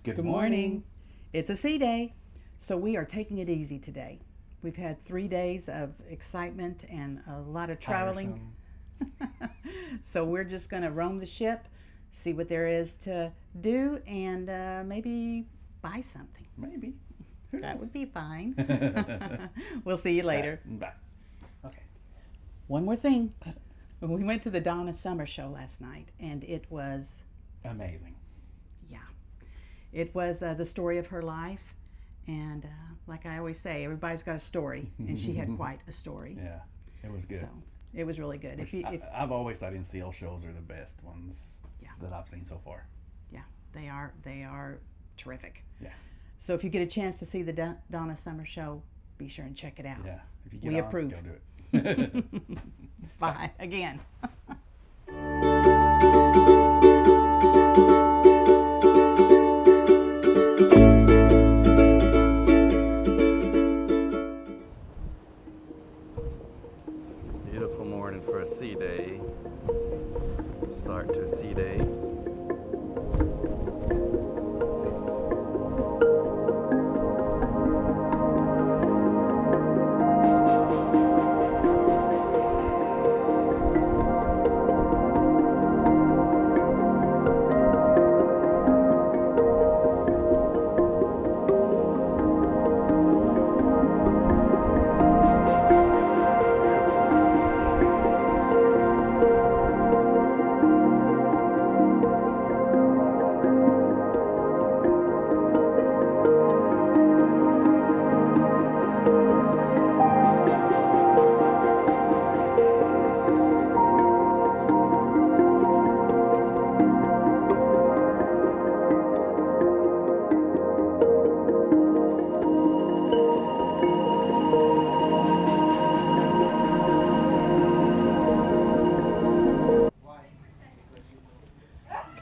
Good morning. It's a C day, so we are taking it easy today. We've had 3 days of excitement and a lot of traveling. So we're just going to roam the ship, see what there is to do, and maybe buy something. Maybe. That would be fine. We'll see you later. Bye. Okay. One more thing. We went to the Donna Summer show last night, and it was Amazing. yeah. It was the story of her life, and like I always say, everybody's got a story, and she had quite a story. Yeah, it was good. So it was really good. I've always thought NCL shows are the best ones that I've seen so far. Yeah, they are terrific. Yeah. So if you get a chance to see the Donna Summer show, be sure and check it out. Yeah, if you get we on, approve. go do it. Bye again. Beautiful morning for a sea day. Start to a sea day.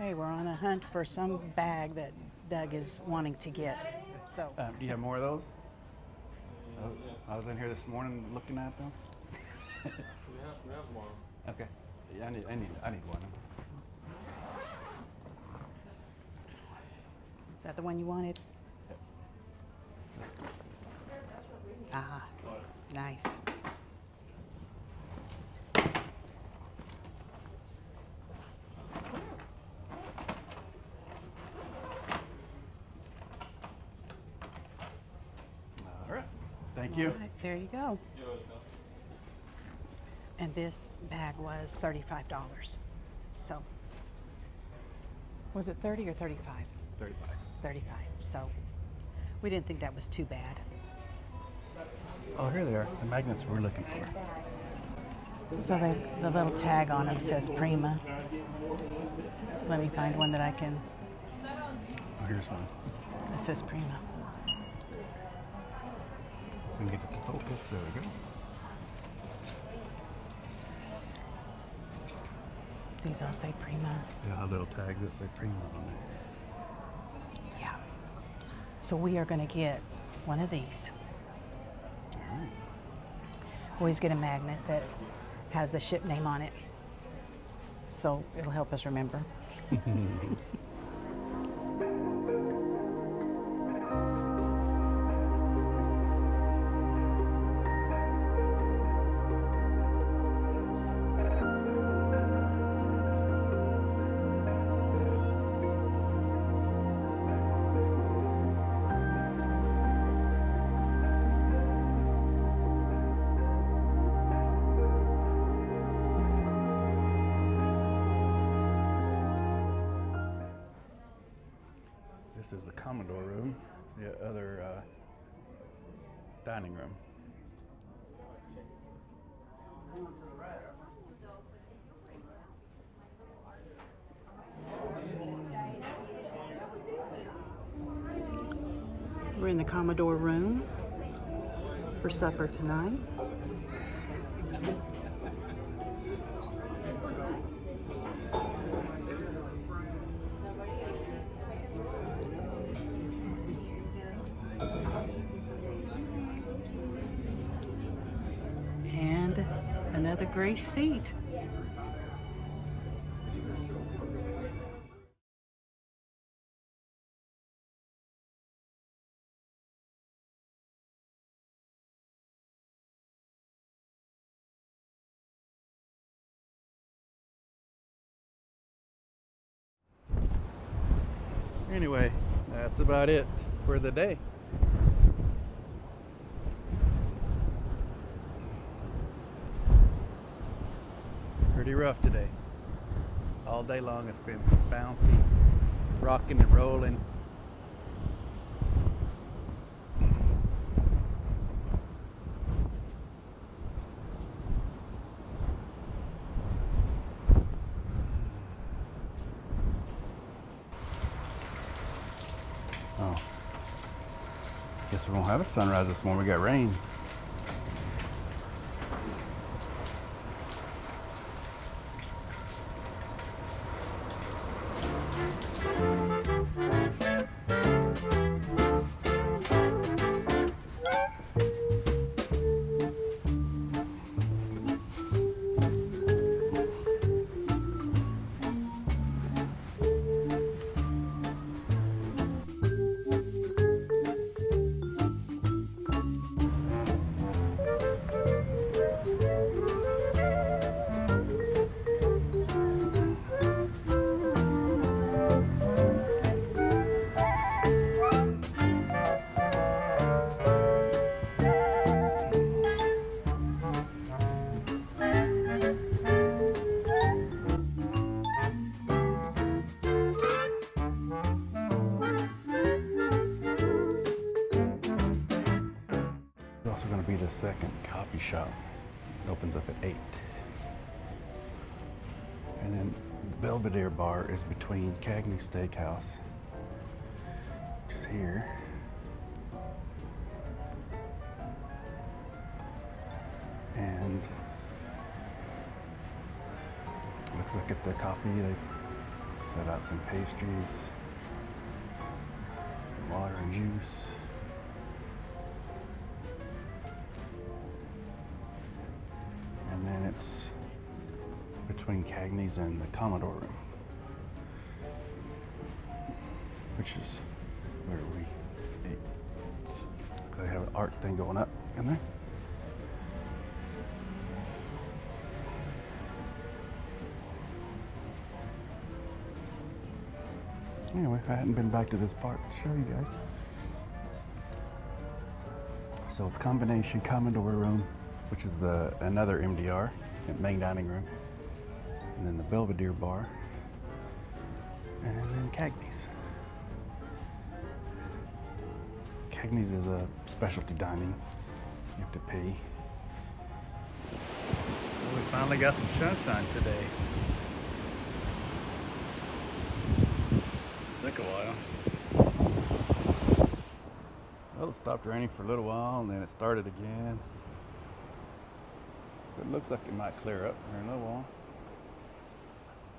Okay, we're on a hunt for some bag that Doug is wanting to get. So Do you have more of those? I was in here this morning looking at them. We have more. Okay. Yeah, I need one. is that the one you wanted? Ah, nice. All right. Thank you. All right, there you go. And this bag was $35. So, was it 30 or 35? 35. 35. So, we didn't think that was too bad. Oh, here they are. The magnets we're looking for. So the little tag on them says Prima. Let me find one that I can. Oh, here's one. It says Prima. Can get it to focus. There we go. These all say Prima. Yeah, little tags that say Prima on it. Yeah. So we are going to get one of these. All right. Always get a magnet that has the ship name on it. So it'll help us remember. This is the Commodore room, the other dining room. We're in the Commodore room for supper tonight. And another great seat. Anyway, that's about it for the day. Pretty rough today. All day long it's been bouncy, rocking and rolling. Oh, guess we won't have a sunrise this morning. We got rain. Also going to be the second coffee shop. It opens up at 8. And then Belvedere bar is between Cagney Steakhouse, which is here, and looks like at the coffee they set out some pastries, water and juice. And then it's between Cagney's and the Commodore room, which is where we ate. They have an art thing going up in there. Anyway, I hadn't been back to this part to show you guys. So it's combination Commodore room, which is another MDR, main dining room, and then the Belvedere bar, and then Cagney's. Cagney's is a specialty dining. You have to pay. Well, we finally got some sunshine today. Took a while. Well, it stopped raining for a little while, and then it started again. It looks like it might clear up here in a little while.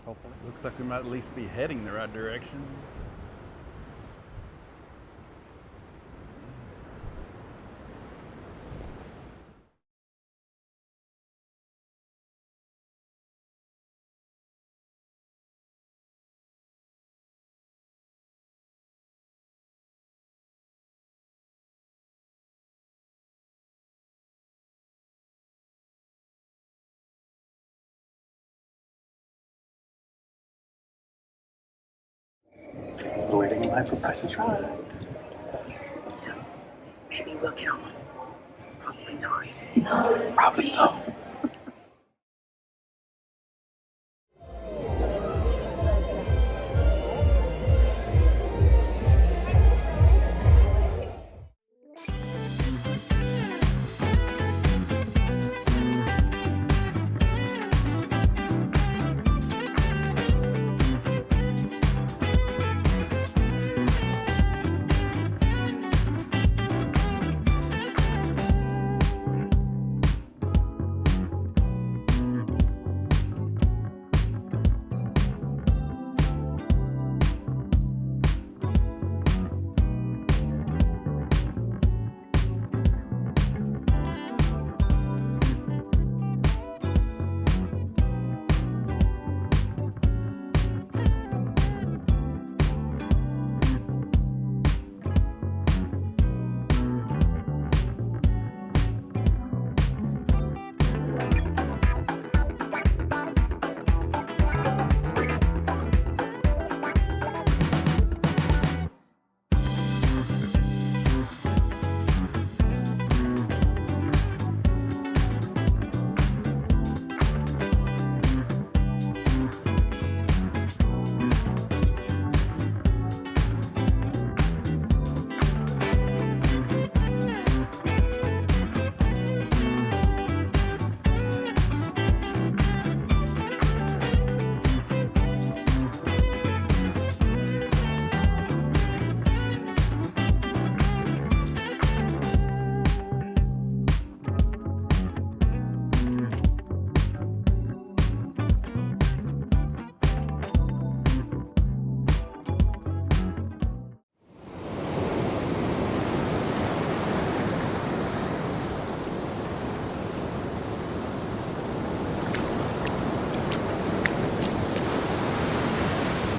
Hopefully. Looks like we might at least be heading the right direction. We're waiting in line for Price is Right. Maybe we'll get on. Probably not. Probably so.